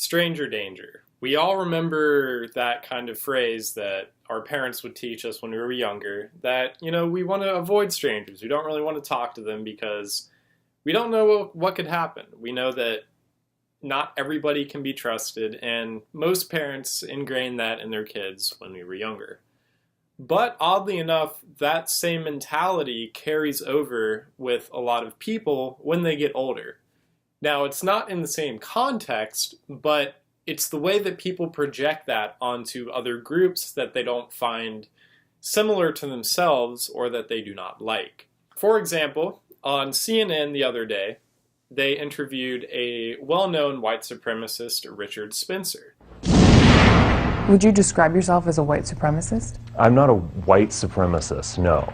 Stranger danger. We all remember that kind of phrase that our parents would teach us when we were younger, that, we want to avoid strangers. We don't really want to talk to them because we don't know what could happen. We know that not everybody can be trusted, and most parents ingrain that in their kids when we were younger. But oddly enough, that same mentality carries over with a lot of people when they get older. Now, it's not in the same context, but it's the way that people project that onto other groups that they don't find similar to themselves or that they do not like. For example, on CNN the other day, they interviewed a well-known white supremacist, Richard Spencer. Would you describe yourself as a white supremacist? I'm not a white supremacist, no.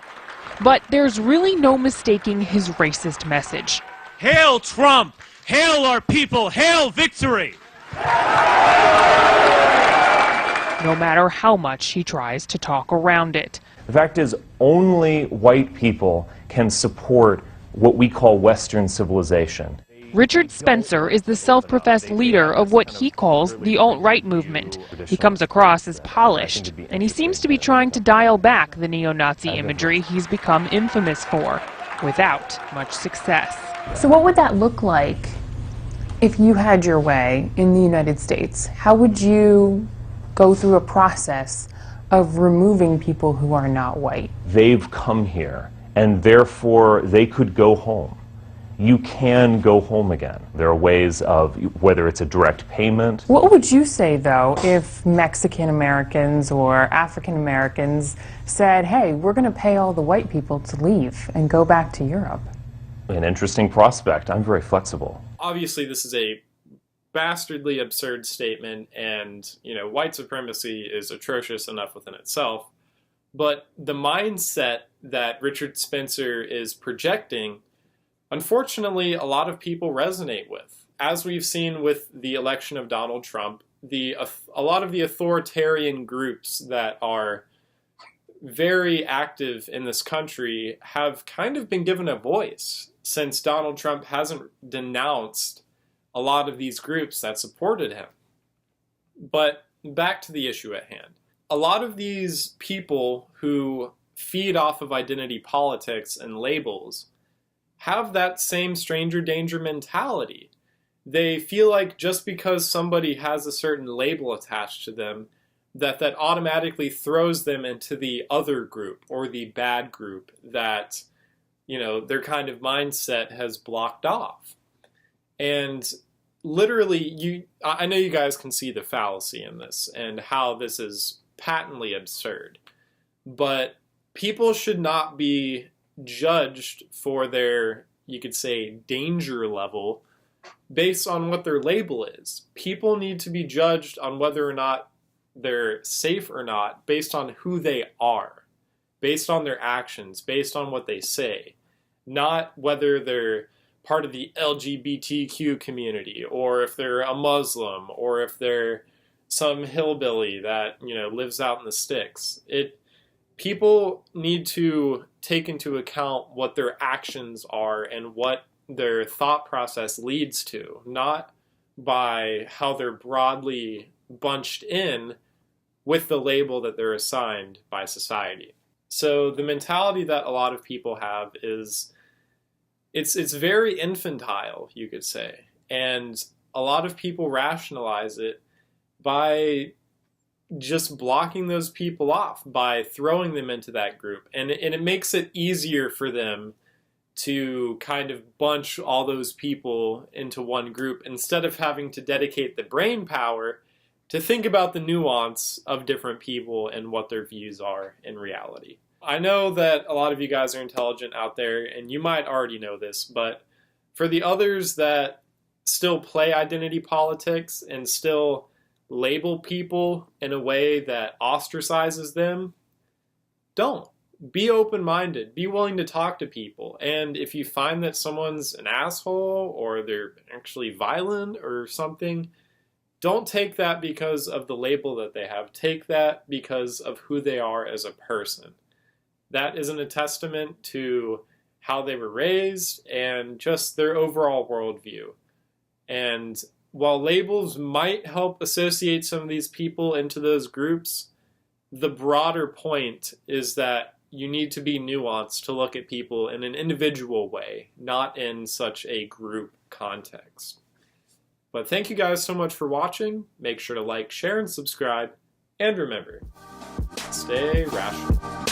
But there's really no mistaking his racist message. Hail Trump! Hail our people! Hail victory! No matter how much he tries to talk around it. The fact is, only white people can support what we call Western civilization. Richard Spencer is the self-professed leader of what he calls the alt-right movement. He comes across as polished, and he seems to be trying to dial back the neo-Nazi imagery he's become infamous for, without much success. So what would that look like if you had your way in the United States? How would you go through a process of removing people who are not white? They've come here, and therefore they could go home. You can go home again. There are ways of, whether it's a direct payment. What would you say, though, if Mexican Americans or African Americans said, hey, we're going to pay all the white people to leave and go back to Europe? An interesting prospect. I'm very flexible. Obviously, this is a bastardly absurd statement, and, white supremacy is atrocious enough within itself. But the mindset that Richard Spencer is projecting, unfortunately, a lot of people resonate with. As we've seen with the election of Donald Trump, a lot of the authoritarian groups that are very active in this country have kind of been given a voice since Donald Trump hasn't denounced a lot of these groups that supported him. But back to the issue at hand. A lot of these people who feed off of identity politics and labels have that same stranger danger mentality. They feel like just because somebody has a certain label attached to them, that automatically throws them into the other group or the bad group that, their kind of mindset has blocked off. And literally, I know you guys can see the fallacy in this and how this is patently absurd, but people should not be judged for their, you could say, danger level based on what their label is. People need to be judged on whether or not they're safe or not based on who they are, based on their actions, based on what they say, not whether they're part of the LGBTQ community or if they're a Muslim or if they're some hillbilly that, lives out in the sticks. People need to take into account what their actions are and what their thought process leads to, not by how they're broadly bunched in with the label that they're assigned by society. So the mentality that a lot of people have is, it's very infantile, you could say. And a lot of people rationalize it by just blocking those people off, by throwing them into that group. And it makes it easier for them to kind of bunch all those people into one group instead of having to dedicate the brain power to think about the nuance of different people and what their views are in reality. I know that a lot of you guys are intelligent out there, and you might already know this, but for the others that still play identity politics and still label people in a way that ostracizes them, don't. Be open-minded. Be willing to talk to people. And if you find that someone's an asshole or they're actually violent or something, don't take that because of the label that they have. Take that because of who they are as a person. That isn't a testament to how they were raised and just their overall worldview. And while labels might help associate some of these people into those groups, the broader point is that you need to be nuanced to look at people in an individual way, not in such a group context. But thank you guys so much for watching. Make sure to like, share, and subscribe. And remember, stay rational.